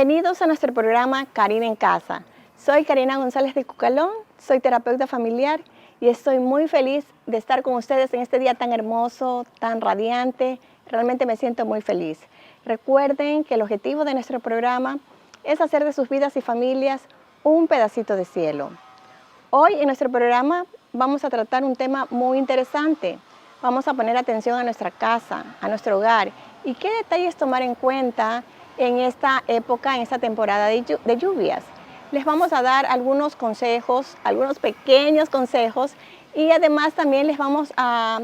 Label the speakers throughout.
Speaker 1: Bienvenidos a nuestro programa Karina en Casa. Soy Karina González de Cucalón, soy terapeuta familiar y estoy muy feliz de estar con ustedes en este día tan hermoso, tan radiante. Realmente me siento muy feliz. Recuerden que el objetivo de nuestro programa es hacer de sus vidas y familias un pedacito de cielo. Hoy en nuestro programa vamos a tratar un tema muy interesante. Vamos a poner atención a nuestra casa, a nuestro hogar y qué detalles tomar en cuenta en esta época, en esta temporada de lluvias. Les vamos a dar algunos consejos, algunos pequeños consejos y además también les vamos a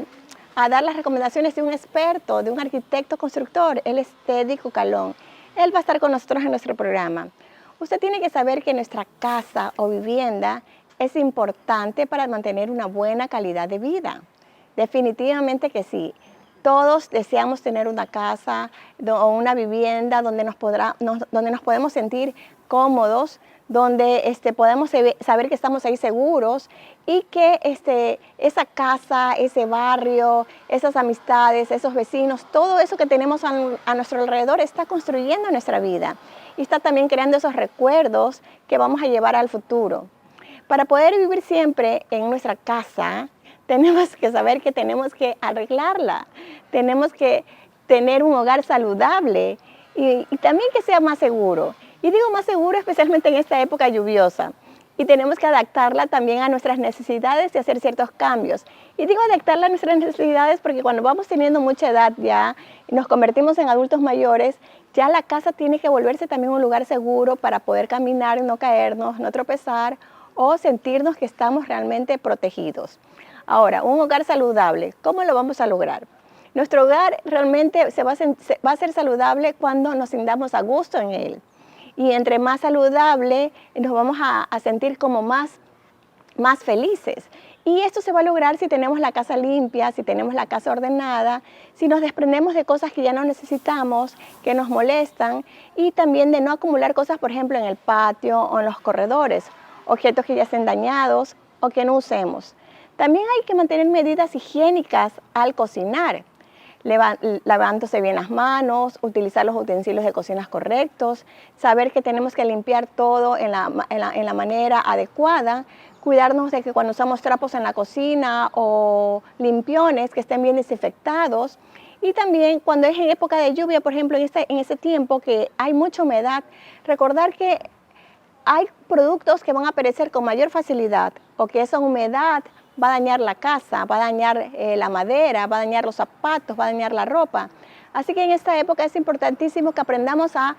Speaker 1: dar las recomendaciones de un experto, de un arquitecto constructor. Él es Teddy Cucalón. Él va a estar con nosotros en nuestro programa. Usted tiene que saber que nuestra casa o vivienda es importante para mantener una buena calidad de vida. Definitivamente que sí. Todos deseamos tener una casa o una vivienda donde nos podemos sentir cómodos, donde podemos saber que estamos ahí seguros y que esa casa, ese barrio, esas amistades, esos vecinos, todo eso que tenemos a nuestro alrededor está construyendo nuestra vida y está también creando esos recuerdos que vamos a llevar al futuro. Para poder vivir siempre en nuestra casa, tenemos que saber que tenemos que arreglarla, tenemos que tener un hogar saludable y también que sea más seguro. Y digo más seguro especialmente en esta época lluviosa. Y tenemos que adaptarla también a nuestras necesidades y hacer ciertos cambios. Y digo adaptarla a nuestras necesidades porque cuando vamos teniendo mucha edad ya y nos convertimos en adultos mayores, ya la casa tiene que volverse también un lugar seguro para poder caminar y no caernos, no tropezar o sentirnos que estamos realmente protegidos. Ahora, un hogar saludable, ¿cómo lo vamos a lograr? Nuestro hogar realmente va a ser saludable cuando nos sintamos a gusto en él. Y entre más saludable nos vamos a sentir como más felices. Y esto se va a lograr si tenemos la casa limpia, si tenemos la casa ordenada, si nos desprendemos de cosas que ya no necesitamos, que nos molestan, y también de no acumular cosas, por ejemplo, en el patio o en los corredores, objetos que ya estén dañados o que no usemos. También hay que mantener medidas higiénicas al cocinar, lavándose bien las manos, utilizar los utensilios de cocina correctos, saber que tenemos que limpiar todo en la manera adecuada, cuidarnos de que cuando usamos trapos en la cocina o limpiones que estén bien desinfectados. Y también cuando es en época de lluvia, por ejemplo, en ese tiempo que hay mucha humedad, recordar que hay productos que van a perecer con mayor facilidad o que esa humedad va a dañar la casa, va a dañar la madera, va a dañar los zapatos, va a dañar la ropa. Así que en esta época es importantísimo que aprendamos a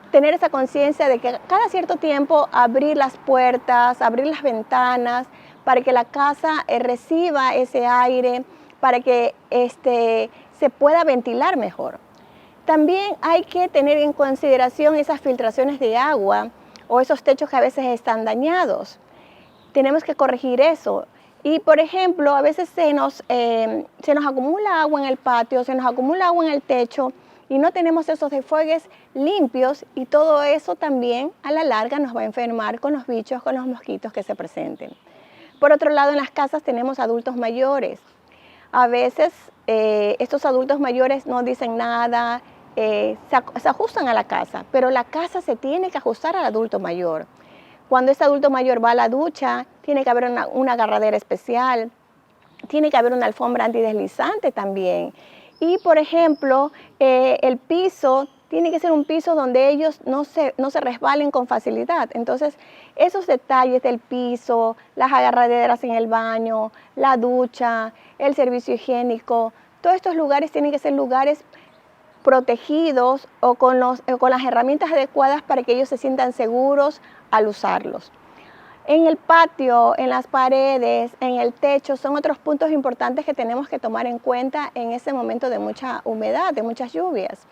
Speaker 1: tener esa conciencia de que cada cierto tiempo abrir las puertas, abrir las ventanas, para que la casa reciba ese aire, para que se pueda ventilar mejor. También hay que tener en consideración esas filtraciones de agua o esos techos que a veces están dañados. Tenemos que corregir eso. Y, por ejemplo, a veces se nos acumula agua en el patio, se nos acumula agua en el techo y no tenemos esos desfogues limpios y todo eso también a la larga nos va a enfermar con los bichos, con los mosquitos que se presenten. Por otro lado, en las casas tenemos adultos mayores. A veces estos adultos mayores no dicen nada, se ajustan a la casa, pero la casa se tiene que ajustar al adulto mayor. Cuando ese adulto mayor va a la ducha, tiene que haber una agarradera especial, tiene que haber una alfombra antideslizante también. Y, por ejemplo, el piso tiene que ser un piso donde ellos no se resbalen con facilidad. Entonces, esos detalles del piso, las agarraderas en el baño, la ducha, el servicio higiénico, todos estos lugares tienen que ser lugares protegidos o con las herramientas adecuadas para que ellos se sientan seguros al usarlos. En el patio, en las paredes, en el techo, son otros puntos importantes que tenemos que tomar en cuenta en ese momento de mucha humedad, de muchas lluvias.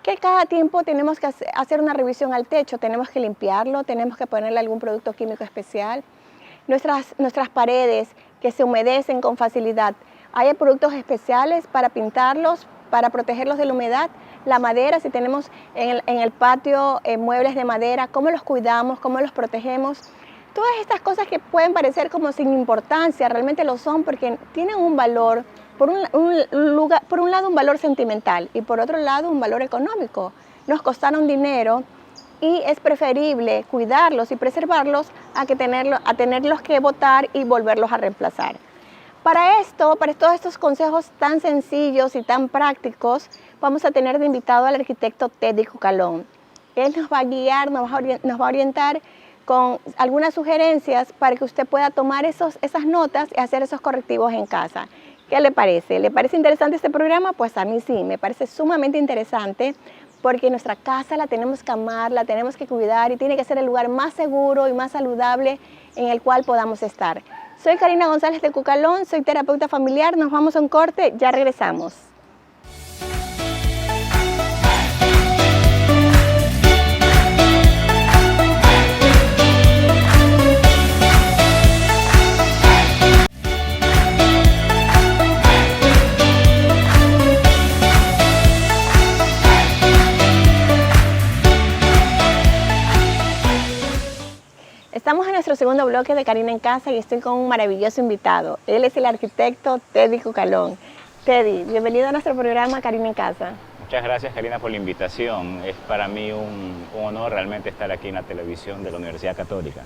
Speaker 1: Que cada tiempo tenemos que hacer una revisión al techo, tenemos que limpiarlo, tenemos que ponerle algún producto químico especial. Nuestras paredes que se humedecen con facilidad, hay productos especiales para pintarlos, para protegerlos de la humedad. La madera, si tenemos en el patio muebles de madera, cómo los cuidamos, cómo los protegemos. Todas estas cosas que pueden parecer como sin importancia, realmente lo son porque tienen un valor, por un lado un valor sentimental y por otro lado un valor económico. Nos costaron dinero y es preferible cuidarlos y preservarlos a tenerlos que botar y volverlos a reemplazar. Para todos estos consejos tan sencillos y tan prácticos, vamos a tener de invitado al arquitecto Teddy Cucalón. Él nos va a guiar, nos va a orientar con algunas sugerencias para que usted pueda tomar esas notas y hacer esos correctivos en casa. ¿Qué le parece? ¿Le parece interesante este programa? Pues a mí sí, me parece sumamente interesante porque nuestra casa la tenemos que amar, la tenemos que cuidar y tiene que ser el lugar más seguro y más saludable en el cual podamos estar. Soy Karina González de Cucalón, soy terapeuta familiar, nos vamos a un corte, ya regresamos. Estamos en nuestro segundo bloque de Karina en Casa y estoy con un maravilloso invitado. Él es el arquitecto Teddy Cucalón. Teddy, bienvenido a nuestro programa Karina en Casa.
Speaker 2: Muchas gracias, Karina, por la invitación. Es para mí un honor realmente estar aquí en la televisión de la Universidad Católica.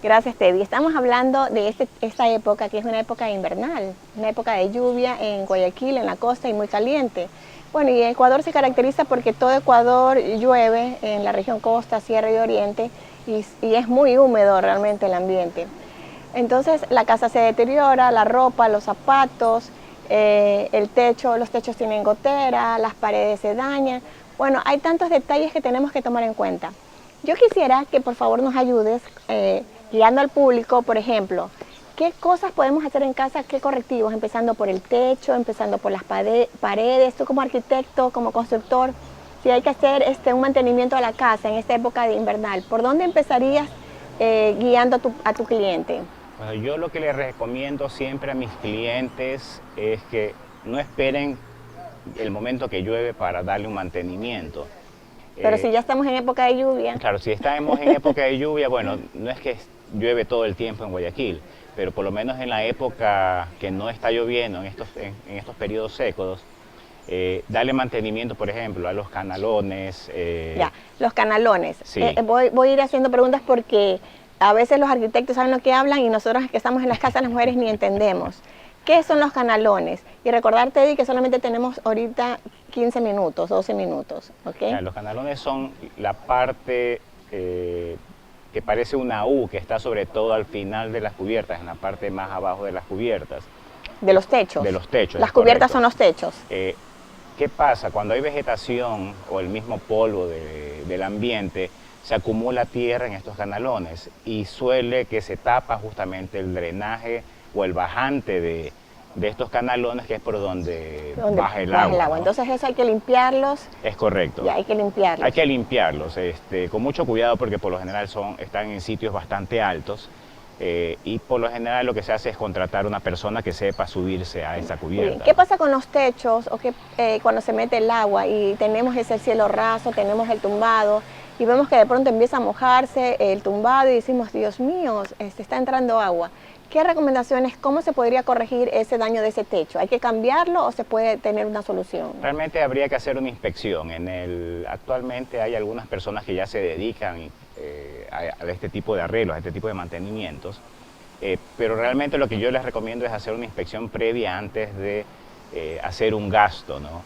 Speaker 1: Gracias, Teddy. Estamos hablando de esta época, que es una época invernal, una época de lluvia en Guayaquil, en la costa y muy caliente. Bueno, y Ecuador se caracteriza porque todo Ecuador llueve en la región costa, sierra y oriente, y es muy húmedo realmente el ambiente. Entonces la casa se deteriora, la ropa, los zapatos, los techos tienen gotera, las paredes se dañan. Bueno, hay tantos detalles que tenemos que tomar en cuenta. Yo quisiera que por favor nos ayudes guiando al público, por ejemplo, ¿qué cosas podemos hacer en casa, qué correctivos? Empezando por el techo, empezando por las paredes, tú como arquitecto, como constructor, si hay que hacer un mantenimiento a la casa en esta época de invernal, ¿por dónde empezarías guiando a tu cliente?
Speaker 2: Bueno, yo lo que les recomiendo siempre a mis clientes es que no esperen el momento que llueve para darle un mantenimiento.
Speaker 1: Pero si ya estamos en época de lluvia.
Speaker 2: Claro, si estamos en época de lluvia, bueno, no es que llueve todo el tiempo en Guayaquil, pero por lo menos en la época que no está lloviendo, en estos periodos secos, darle mantenimiento, por ejemplo, a los canalones.
Speaker 1: Ya, los canalones.
Speaker 2: Sí.
Speaker 1: Voy a ir haciendo preguntas porque a veces los arquitectos saben lo que hablan y nosotros que estamos en las casas las mujeres ni entendemos. ¿Qué son los canalones? Y recordarte, Teddy, que solamente tenemos ahorita 15 minutos, 12 minutos, ¿ok?
Speaker 2: Ya, los canalones son la parte que parece una U, que está sobre todo al final de las cubiertas, en la parte más abajo de las cubiertas.
Speaker 1: De los techos.
Speaker 2: De los techos.
Speaker 1: Las cubiertas son los techos.
Speaker 2: ¿Qué pasa? Cuando hay vegetación o el mismo polvo del ambiente, se acumula tierra en estos canalones y suele que se tapa justamente el drenaje o el bajante de estos canalones, que es por donde baja el agua, ¿no?
Speaker 1: Entonces eso hay que limpiarlos.
Speaker 2: Es correcto.
Speaker 1: Ya, hay que limpiarlos.
Speaker 2: Hay que limpiarlos con mucho cuidado porque por lo general están en sitios bastante altos. Y por lo general lo que se hace es contratar una persona que sepa subirse a esa cubierta.
Speaker 1: ¿Qué pasa con los techos cuando se mete el agua y tenemos ese cielo raso, tenemos el tumbado y vemos que de pronto empieza a mojarse el tumbado y decimos, Dios mío, está entrando agua? ¿Qué recomendaciones, cómo se podría corregir ese daño de ese techo? ¿Hay que cambiarlo o se puede tener una solución?
Speaker 2: Realmente habría que hacer una inspección. Actualmente hay algunas personas que ya se dedican a este tipo de arreglos, a este tipo de mantenimientos, pero realmente lo que yo les recomiendo es hacer una inspección previa antes de hacer un gasto, ¿no?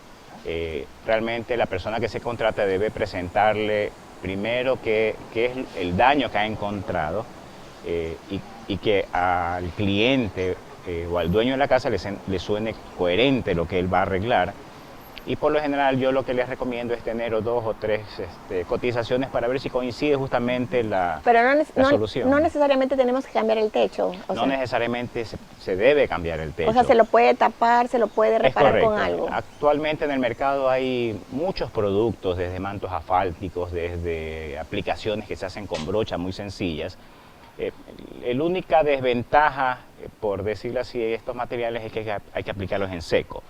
Speaker 2: Realmente la persona que se contrata debe presentarle primero qué es el daño que ha encontrado y que al cliente o al dueño de la casa le suene coherente lo que él va a arreglar. Y por lo general yo lo que les recomiendo es tener 2 o 3 cotizaciones para ver si coincide justamente la solución.
Speaker 1: No necesariamente tenemos que cambiar el techo.
Speaker 2: No necesariamente se debe cambiar el techo.
Speaker 1: O sea, se lo puede tapar, se lo puede reparar con algo.
Speaker 2: Actualmente en el mercado hay muchos productos, desde mantos asfálticos, desde aplicaciones que se hacen con brochas muy sencillas. La única desventaja, por decirlo así, de estos materiales es que hay que aplicarlos en seco.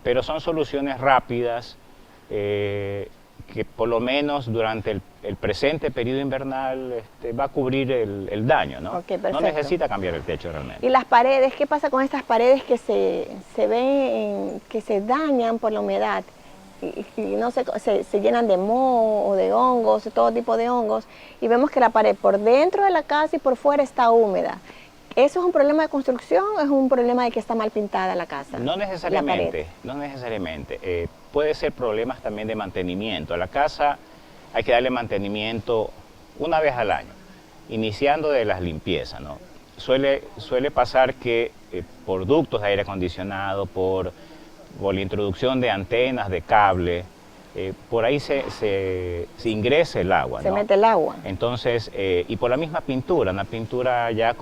Speaker 2: Pero son soluciones rápidas que por lo menos durante el presente periodo invernal va a cubrir el daño, ¿no?
Speaker 1: Okay,
Speaker 2: no necesita cambiar el techo realmente.
Speaker 1: ¿Y las paredes? ¿Qué pasa con estas paredes que se ven, que se dañan por la humedad? y no sé, se llenan de moho o de hongos, de todo tipo de hongos, y vemos que la pared por dentro de la casa y por fuera está húmeda. ¿Eso es un problema de construcción o es un problema de que está mal pintada la casa?
Speaker 2: No necesariamente, no necesariamente. Puede ser problemas también de mantenimiento. A la casa hay que darle mantenimiento una vez al año, iniciando de las limpiezas, ¿no? Suele pasar que por ductos de aire acondicionado, por la introducción de antenas, de cable, por ahí se ingresa el agua,
Speaker 1: Se
Speaker 2: ¿no?
Speaker 1: mete el agua.
Speaker 2: Entonces, y por la misma pintura, una pintura ya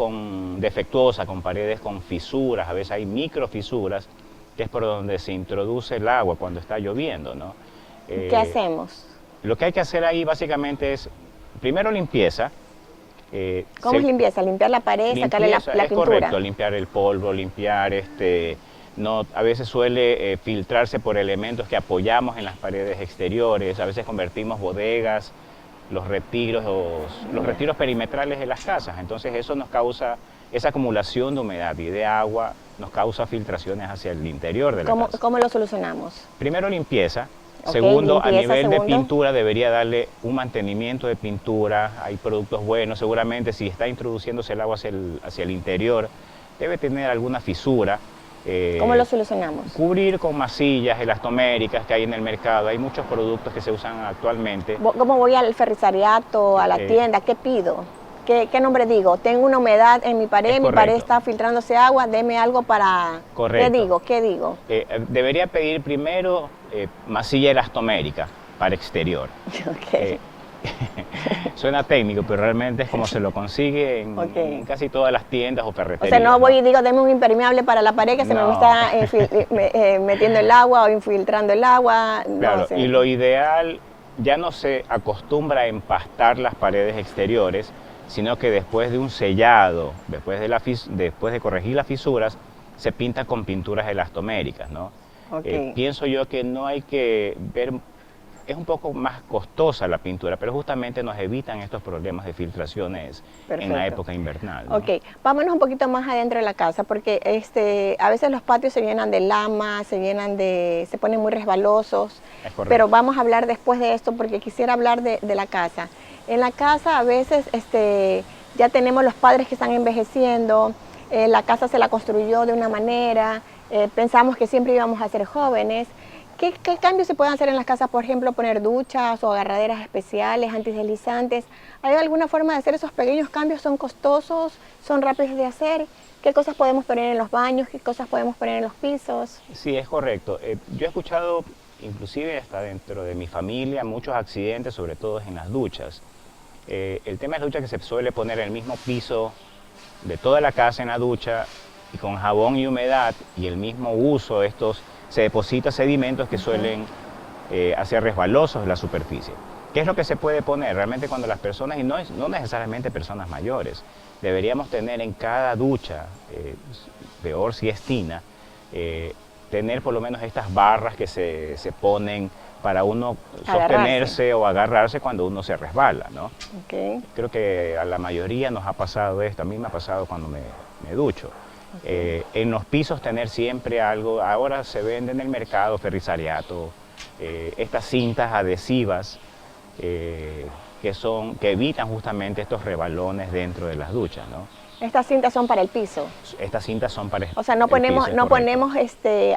Speaker 2: defectuosa, con paredes con fisuras, a veces hay microfisuras, que es por donde se introduce el agua cuando está lloviendo, ¿no?
Speaker 1: ¿Qué hacemos?
Speaker 2: Lo que hay que hacer ahí básicamente es, primero limpieza.
Speaker 1: ¿Cómo es limpieza? Limpiar la pared, sacarle la
Speaker 2: es
Speaker 1: pintura.
Speaker 2: correcto, limpiar el polvo, limpiar no, a veces suele filtrarse por elementos que apoyamos en las paredes exteriores, a veces convertimos bodegas, los retiros perimetrales de las casas, entonces eso nos causa, esa acumulación de humedad y de agua nos causa filtraciones hacia el interior de la casa.
Speaker 1: ¿Cómo lo solucionamos?
Speaker 2: Primero limpieza.
Speaker 1: Ok,
Speaker 2: Segundo,
Speaker 1: limpieza,
Speaker 2: a nivel de
Speaker 1: segundo.
Speaker 2: pintura debería darle un mantenimiento de pintura, hay productos buenos, seguramente si está introduciéndose el agua hacia el interior, debe tener alguna fisura.
Speaker 1: ¿Cómo lo solucionamos?
Speaker 2: Cubrir con masillas elastoméricas que hay en el mercado, hay muchos productos que se usan actualmente.
Speaker 1: ¿Cómo voy al ferrisariato, a la tienda? ¿Qué pido? ¿Qué nombre digo? Tengo una humedad en mi pared está filtrándose agua, deme algo para...
Speaker 2: Correcto.
Speaker 1: ¿Qué digo?
Speaker 2: Debería pedir primero masilla elastomérica para exterior.
Speaker 1: Okay.
Speaker 2: Suena técnico, pero realmente es como se lo consigue en casi todas las tiendas o ferreterías.
Speaker 1: O sea, no voy y digo, deme un impermeable para la pared que se me está metiendo el agua o infiltrando el agua.
Speaker 2: Claro,
Speaker 1: No sé.
Speaker 2: y lo ideal, ya no se acostumbra a empastar las paredes exteriores, sino que después de un sellado, después de corregir las fisuras, se pinta con pinturas elastoméricas, ¿no? Pienso yo que no hay que ver, es un poco más costosa la pintura, pero justamente nos evitan estos problemas de filtraciones en la época invernal, ¿no?
Speaker 1: Ok, vámonos un poquito más adentro de la casa, porque a veces los patios se llenan de lama, se ponen muy resbalosos, pero vamos a hablar después de esto porque quisiera hablar de la casa. En la casa a veces ya tenemos los padres que están envejeciendo, la casa se la construyó de una manera, pensamos que siempre íbamos a ser jóvenes. ¿Qué cambios se pueden hacer en las casas? Por ejemplo, poner duchas o agarraderas especiales, antideslizantes. ¿Hay alguna forma de hacer esos pequeños cambios? ¿Son costosos? ¿Son rápidos de hacer? ¿Qué cosas podemos poner en los baños? ¿Qué cosas podemos poner en los pisos?
Speaker 2: Sí, es correcto. Yo he escuchado, inclusive hasta dentro de mi familia, muchos accidentes, sobre todo en las duchas. El tema de las duchas que se suele poner en el mismo piso de toda la casa en la ducha y con jabón y humedad y el mismo uso de estos, se deposita sedimentos que suelen hacer resbalosos la superficie. ¿Qué es lo que se puede poner? Realmente cuando las personas, y no necesariamente personas mayores, deberíamos tener en cada ducha, peor si es tina, tener por lo menos estas barras que se ponen para uno sostenerse o agarrarse cuando uno se resbala, ¿no? Creo que a la mayoría nos ha pasado esto, a mí me ha pasado cuando me ducho. En los pisos tener siempre algo, ahora se vende en el mercado ferrisariato, estas cintas adhesivas que evitan justamente estos rebalones dentro de las duchas, ¿no?
Speaker 1: Estas cintas son para el piso.
Speaker 2: Estas cintas son para
Speaker 1: O sea, no ponemos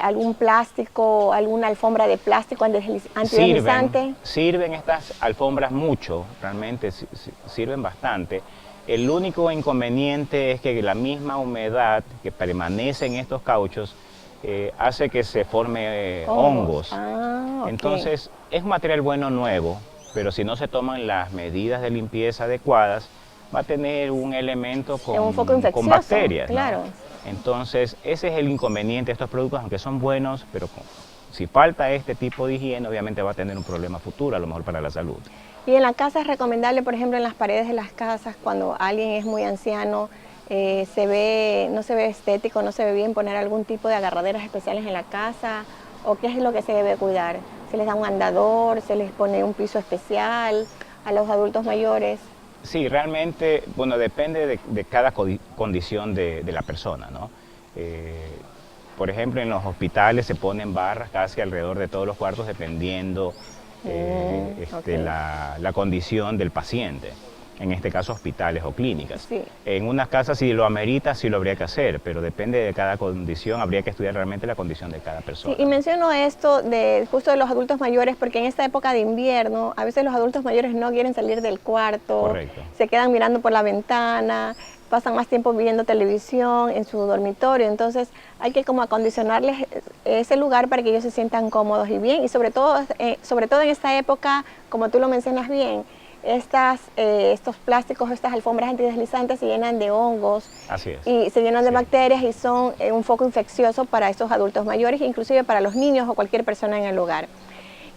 Speaker 1: algún plástico, alguna alfombra de plástico antideslizante.
Speaker 2: Sirven estas alfombras mucho, realmente sirven bastante. El único inconveniente es que la misma humedad que permanece en estos cauchos hace que se forme hongos. Entonces, es un material bueno nuevo, pero si no se toman las medidas de limpieza adecuadas, va a tener un elemento con bacterias,
Speaker 1: claro.
Speaker 2: ¿no? Entonces, ese es el inconveniente de estos productos, aunque son buenos, pero si falta este tipo de higiene, obviamente va a tener un problema futuro, a lo mejor para la salud.
Speaker 1: Y en la casa es recomendable, por ejemplo, en las paredes de las casas, cuando alguien es muy anciano, no se ve estético, no se ve bien poner algún tipo de agarraderas especiales en la casa, o qué es lo que se debe cuidar. ¿Se les da un andador, se les pone un piso especial a los adultos mayores?
Speaker 2: Sí, realmente, bueno, depende de cada condición de la persona, ¿no? por ejemplo, en los hospitales se ponen barras casi alrededor de todos los cuartos dependiendo
Speaker 1: ok.
Speaker 2: la condición del paciente. En este caso, hospitales o clínicas.
Speaker 1: Sí.
Speaker 2: En unas casas, si lo amerita, sí lo habría que hacer, pero depende de cada condición, habría que estudiar realmente la condición de cada persona.
Speaker 1: Sí, y menciono esto de justo de los adultos mayores porque en esta época de invierno a veces los adultos mayores no quieren salir del cuarto,
Speaker 2: Correcto.
Speaker 1: se quedan mirando por la ventana, pasan más tiempo viendo televisión en su dormitorio, entonces hay que como acondicionarles ese lugar para que ellos se sientan cómodos y bien, y sobre todo en esta época, como tú lo mencionas bien, estos plásticos, estas alfombras antideslizantes se llenan de hongos.
Speaker 2: Así es.
Speaker 1: Y se llenan de
Speaker 2: Sí.
Speaker 1: bacterias y son un foco infeccioso para estos adultos mayores, inclusive para los niños o cualquier persona en el hogar.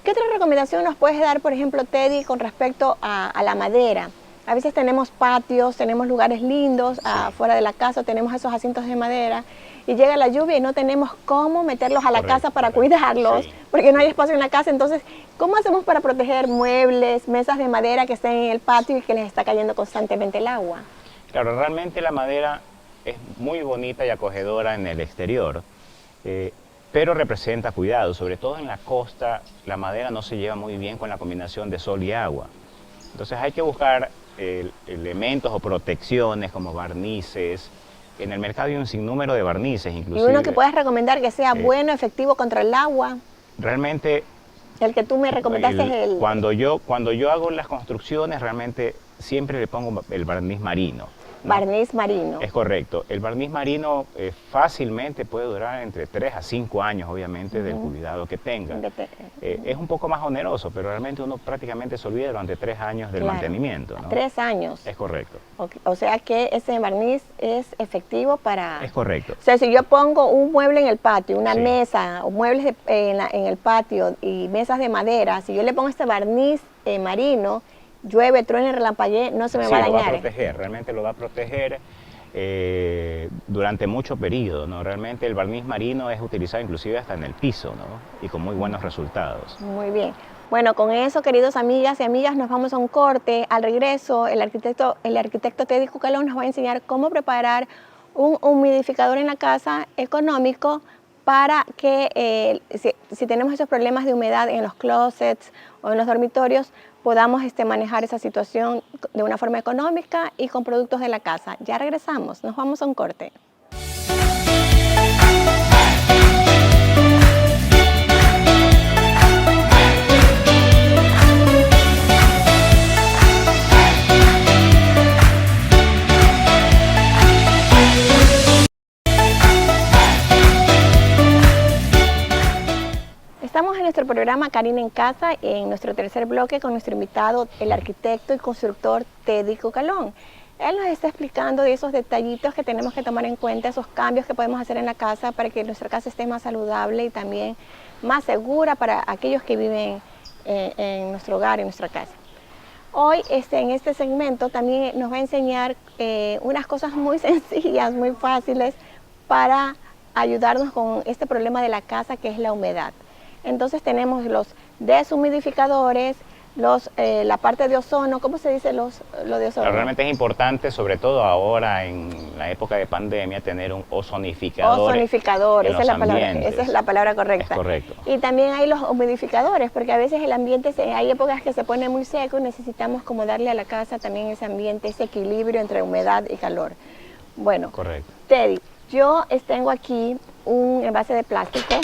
Speaker 1: ¿Qué otra recomendación nos puedes dar, por ejemplo, Teddy, con respecto a la madera? A veces tenemos patios, tenemos lugares lindos afuera de la casa, tenemos esos asientos de madera y llega la lluvia y no tenemos cómo meterlos a la casa para cuidarlos,
Speaker 2: Sí.
Speaker 1: porque no hay espacio en la casa. Entonces, ¿cómo hacemos para proteger muebles, mesas de madera que estén en el patio y que les está cayendo constantemente el agua?
Speaker 2: Claro, realmente la madera es muy bonita y acogedora en el exterior, pero representa cuidado, sobre todo en la costa. La madera no se lleva muy bien con la combinación de sol y agua. Entonces hay que buscar elementos o protecciones como barnices. En el mercado hay un sinnúmero de barnices,
Speaker 1: Y
Speaker 2: inclusive.
Speaker 1: uno que puedas recomendar que sea bueno, efectivo contra el agua.
Speaker 2: Realmente,
Speaker 1: El que tú me recomendaste es el...
Speaker 2: cuando yo hago las construcciones, realmente siempre le pongo el barniz marino, ¿no?
Speaker 1: Barniz marino.
Speaker 2: Es correcto. El barniz marino fácilmente puede durar entre 3 a 5 años, obviamente, del cuidado que tenga. Es un poco más oneroso, pero realmente uno prácticamente se olvida durante 3 años del mantenimiento, ¿no?
Speaker 1: 3 años.
Speaker 2: Es correcto.
Speaker 1: O sea que ese barniz es efectivo para...
Speaker 2: Es correcto.
Speaker 1: O sea, si yo pongo un mueble en el patio, una
Speaker 2: Sí.
Speaker 1: mesa, o muebles en el patio y mesas de madera, si yo le pongo este barniz marino, llueve, truene, relampaguee, no se me
Speaker 2: Sí,
Speaker 1: va a
Speaker 2: lo va a
Speaker 1: dañar.
Speaker 2: proteger, realmente lo va a proteger durante mucho periodo, ¿no? Realmente el barniz marino es utilizado inclusive hasta en el piso, ¿no? Y con muy buenos resultados.
Speaker 1: Muy bien. Bueno, con eso, queridos amigas y amigas, nos vamos a un corte. Al regreso, el arquitecto Teddy Cucalón nos va a enseñar cómo preparar un humidificador en la casa económico para que si tenemos esos problemas de humedad en los closets o en los dormitorios, podamos manejar esa situación de una forma económica y con productos de la casa. Ya regresamos, nos vamos a un corte. Estamos en nuestro programa Karina en Casa, en nuestro tercer bloque con nuestro invitado, el arquitecto y constructor Teddy Cucalón. Él nos está explicando de esos detallitos que tenemos que tomar en cuenta, esos cambios que podemos hacer en la casa para que nuestra casa esté más saludable y también más segura para aquellos que viven en nuestro hogar, en nuestra casa. Hoy en este segmento también nos va a enseñar unas cosas muy sencillas, muy fáciles para ayudarnos con este problema de la casa que es la humedad. Entonces tenemos los deshumidificadores, la parte de ozono. ¿Cómo se dice lo de ozono?
Speaker 2: Realmente es importante, sobre todo ahora en la época de pandemia, tener un ozonificador.
Speaker 1: Ozonificador,
Speaker 2: en
Speaker 1: esa es
Speaker 2: los
Speaker 1: esa es la palabra correcta.
Speaker 2: Es correcto.
Speaker 1: Y también hay los humidificadores, porque a veces el ambiente, hay épocas que se pone muy seco y necesitamos como darle a la casa también ese ambiente, ese equilibrio entre humedad y calor. Bueno,
Speaker 2: Correcto.
Speaker 1: Teddy, yo tengo aquí un envase de plástico.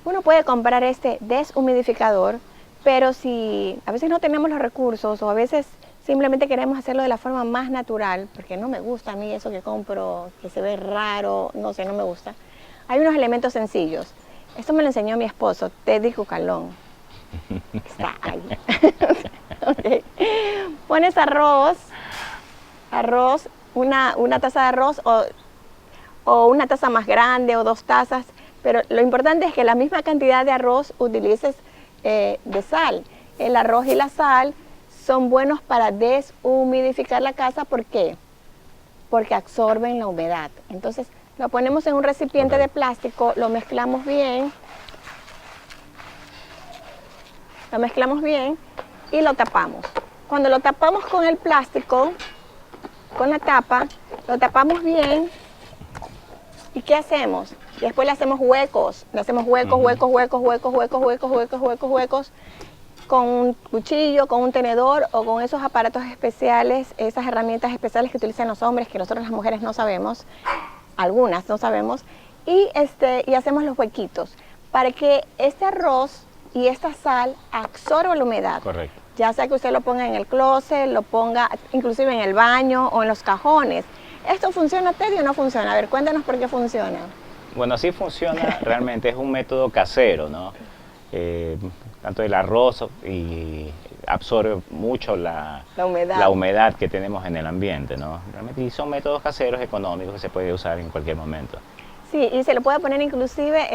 Speaker 1: Uno puede comprar este deshumidificador, pero si a veces no tenemos los recursos o a veces simplemente queremos hacerlo de la forma más natural, porque no me gusta a mí eso que compro, que se ve raro, no sé, no me gusta. Hay unos elementos sencillos. Esto me lo enseñó mi esposo, Teddy Cucalón. Está ahí. Okay. Pones arroz, una taza de arroz o una taza más grande o 2 tazas, pero lo importante es que la misma cantidad de arroz utilices de sal. El arroz y la sal son buenos para deshumidificar la casa. ¿Por qué? Porque absorben la humedad. Entonces lo ponemos en un recipiente de plástico, lo mezclamos bien y lo tapamos. Cuando lo tapamos con el plástico, con la tapa, lo tapamos bien. ¿Y qué hacemos? Después le hacemos huecos, huecos, con un cuchillo, con un tenedor o con esos aparatos especiales, esas herramientas especiales que utilizan los hombres, que nosotros las mujeres no sabemos, algunas no sabemos, y hacemos los huequitos para que este arroz y esta sal absorba la humedad.
Speaker 2: Correcto.
Speaker 1: Ya sea que usted lo ponga en el closet, lo ponga inclusive en el baño o en los cajones. ¿Esto funciona, Teddy, o no funciona? A ver, cuéntanos por qué funciona.
Speaker 2: Bueno, así funciona realmente, es un método casero, ¿no? Tanto el arroz y absorbe mucho la humedad que tenemos en el ambiente, ¿no? Realmente, y son métodos caseros económicos que se puede usar en cualquier momento.
Speaker 1: Sí, y se lo puede poner inclusive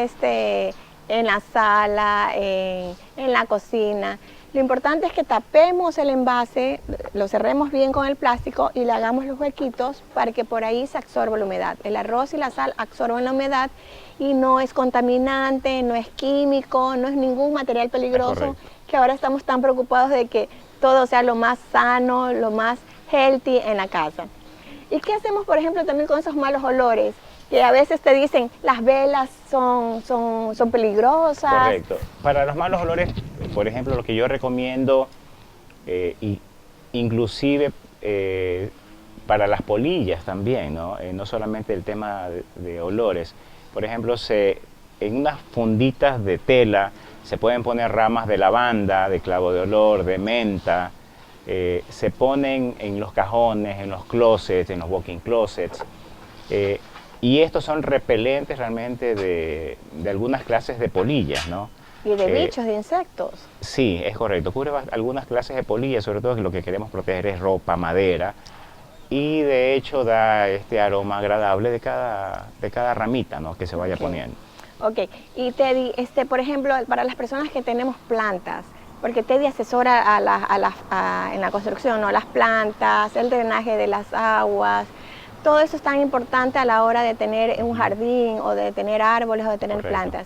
Speaker 1: en la sala, en la cocina. Lo importante es que tapemos el envase, lo cerremos bien con el plástico y le hagamos los huequitos para que por ahí se absorba la humedad. El arroz y la sal absorben la humedad y no es contaminante, no es químico, no es ningún material peligroso, que ahora estamos tan preocupados de que todo sea lo más sano, lo más healthy en la casa. ¿Y qué hacemos, por ejemplo, también con esos malos olores? Que a veces te dicen las velas son peligrosas.
Speaker 2: Correcto. Para los malos olores, por ejemplo, lo que yo recomiendo, inclusive para las polillas también, ¿no? No solamente el tema de olores. Por ejemplo, en unas funditas de tela se pueden poner ramas de lavanda, de clavo de olor, de menta. Se ponen en los cajones, en los closets, en los walk-in closets. Y estos son repelentes realmente de algunas clases de polillas, ¿no?
Speaker 1: Y de bichos, de insectos.
Speaker 2: Sí, es correcto. Cubre algunas clases de polillas, sobre todo que lo que queremos proteger es ropa, madera. Y de hecho da este aroma agradable de cada ramita, ¿no? Que se vaya poniendo.
Speaker 1: Ok. Y Teddy, por ejemplo, para las personas que tenemos plantas, porque Teddy asesora en la construcción, ¿no? Las plantas, el drenaje de las aguas. Todo eso es tan importante a la hora de tener un jardín o de tener árboles o de tener plantas.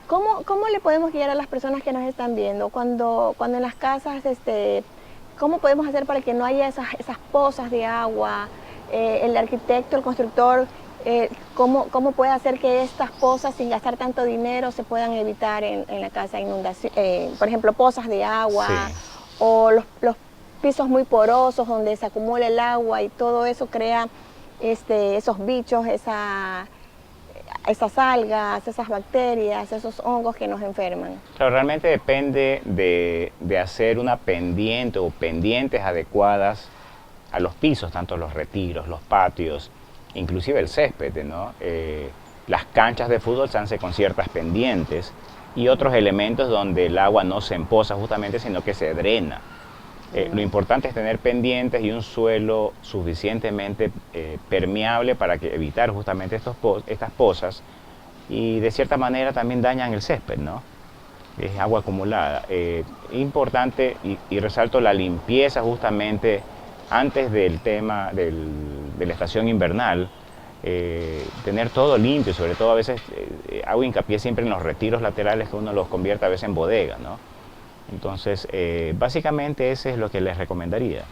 Speaker 1: ¿Cómo le podemos guiar a las personas que nos están viendo cuando en las casas, cómo podemos hacer para que no haya esas pozas de agua? El arquitecto, el constructor, ¿cómo puede hacer que estas pozas, sin gastar tanto dinero, se puedan evitar en la casa? Por ejemplo, pozas de agua, sí, o los pisos muy porosos donde se acumula el agua y todo eso crea esos bichos, esas algas, esas bacterias, esos hongos que nos enferman.
Speaker 2: Claro, realmente depende de hacer una pendiente o pendientes adecuadas a los pisos, tanto los retiros, los patios, inclusive el césped, ¿no? Las canchas de fútbol se hacen con ciertas pendientes y otros elementos donde el agua no se empoza justamente, sino que se drena. Lo importante es tener pendientes y un suelo suficientemente permeable para evitar justamente estas pozas, y de cierta manera también dañan el césped, ¿no? Es agua acumulada. Importante, y resalto la limpieza justamente antes del tema de la estación invernal, tener todo limpio, sobre todo a veces hago hincapié siempre en los retiros laterales que uno los convierte a veces en bodegas, ¿no? Entonces, básicamente eso es lo que les recomendaría.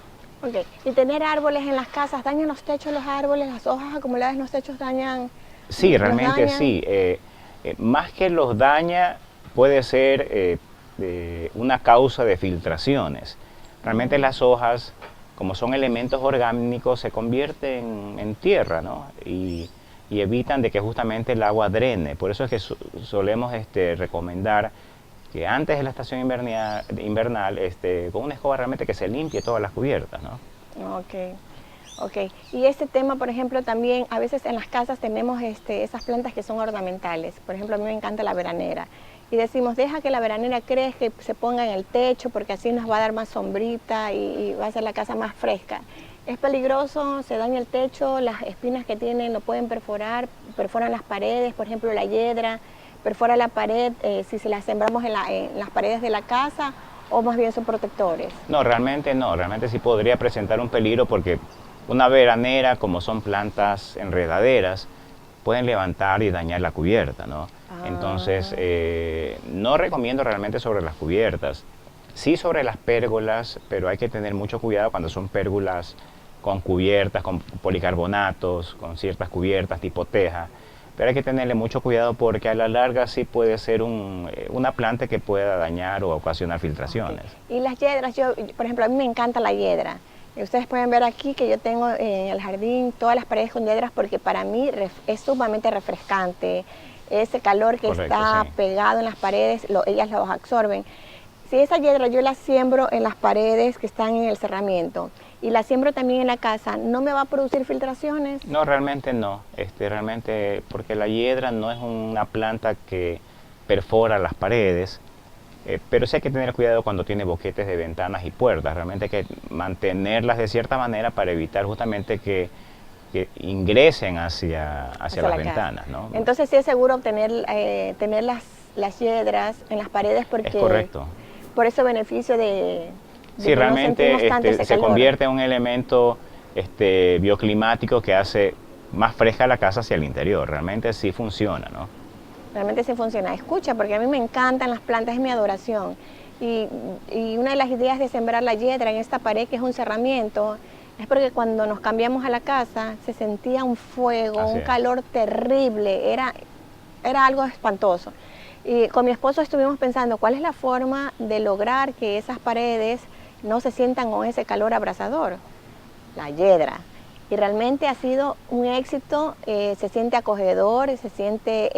Speaker 1: Ok, y tener árboles en las casas, ¿dañan los techos los árboles? ¿Las hojas acumuladas en los techos dañan?
Speaker 2: Sí, realmente sí. Más que los daña, puede ser una causa de filtraciones. Realmente las hojas, como son elementos orgánicos, se convierten en tierra, ¿no? Y evitan de que justamente el agua drene. Por eso es que solemos recomendar que antes de la estación invernal, con una escoba realmente que se limpie todas las cubiertas, ¿no?
Speaker 1: Ok. Y este tema, por ejemplo, también a veces en las casas tenemos esas plantas que son ornamentales. Por ejemplo, a mí me encanta la veranera. Y decimos, deja que la veranera crezca y se ponga en el techo porque así nos va a dar más sombrita y va a hacer la casa más fresca. Es peligroso, se daña el techo, las espinas que tienen lo pueden perforan las paredes, por ejemplo, la hiedra perfora la pared si se las sembramos en las paredes de la casa, o más bien son protectores.
Speaker 2: No, realmente sí podría presentar un peligro porque una veranera, como son plantas enredaderas, pueden levantar y dañar la cubierta, ¿no? Entonces, no recomiendo realmente sobre las cubiertas, sí sobre las pérgolas, pero hay que tener mucho cuidado cuando son pérgolas con cubiertas, con policarbonatos, con ciertas cubiertas tipo teja, pero hay que tenerle mucho cuidado porque a la larga sí puede ser una planta que pueda dañar o ocasionar filtraciones.
Speaker 1: Okay. Y las hiedras, por ejemplo, a mí me encanta la hiedra. Y ustedes pueden ver aquí que yo tengo en el jardín todas las paredes con hiedras porque para mí es sumamente refrescante. Ese calor que
Speaker 2: Correcto,
Speaker 1: está
Speaker 2: sí.
Speaker 1: pegado en las paredes, ellas los absorben. Si esa hiedra yo la siembro en las paredes que están en el cerramiento y la siembro también en la casa, ¿no me va a producir filtraciones?
Speaker 2: No, realmente no. Realmente, porque la hiedra no es una planta que perfora las paredes, pero sí hay que tener cuidado cuando tiene boquetes de ventanas y puertas. Realmente hay que mantenerlas de cierta manera para evitar justamente que ingresen hacia las ventanas, ¿no?
Speaker 1: Entonces sí es seguro tener las hiedras en las paredes porque
Speaker 2: es correcto.
Speaker 1: Por ese beneficio de
Speaker 2: Sí,
Speaker 1: que
Speaker 2: realmente
Speaker 1: no tanto ese
Speaker 2: se
Speaker 1: calor.
Speaker 2: convierte en un elemento bioclimático que hace más fresca la casa hacia el interior. Realmente sí funciona, ¿no?
Speaker 1: Realmente sí funciona. Escucha, porque a mí me encantan las plantas, es mi adoración. Y una de las ideas de sembrar la hiedra en esta pared, que es un cerramiento, es porque cuando nos cambiamos a la casa se sentía un fuego, un calor terrible, era algo espantoso. Y con mi esposo estuvimos pensando cuál es la forma de lograr que esas paredes no se sientan con ese calor abrasador. La hiedra. Y realmente ha sido un éxito, se siente acogedor, se siente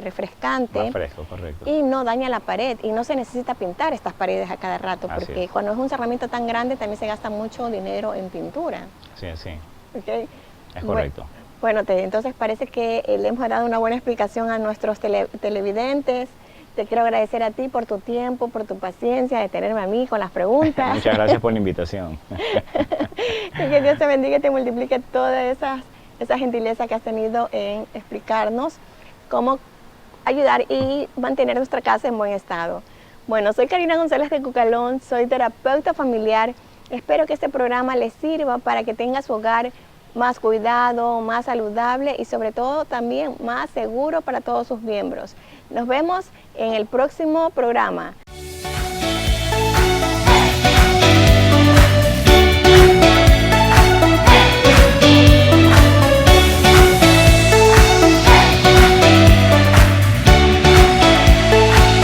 Speaker 1: refrescante.
Speaker 2: Más fresco, correcto.
Speaker 1: Y no daña la pared y no se necesita pintar estas paredes a cada rato, porque cuando es un cerramiento tan grande también se gasta mucho dinero en pintura.
Speaker 2: Sí, sí.
Speaker 1: ¿Okay?
Speaker 2: Es correcto.
Speaker 1: Bueno, entonces parece que le hemos dado una buena explicación a nuestros televidentes. Te quiero agradecer a ti por tu tiempo, por tu paciencia de tenerme a mí con las preguntas.
Speaker 2: Muchas gracias por la invitación.
Speaker 1: Y que Dios te bendiga y te multiplique toda esa gentileza que has tenido en explicarnos cómo ayudar y mantener nuestra casa en buen estado. Bueno, soy Karina González de Cucalón, soy terapeuta familiar. Espero que este programa les sirva para que tenga su hogar más cuidado, más saludable y sobre todo también más seguro para todos sus miembros. Nos vemos en el próximo programa.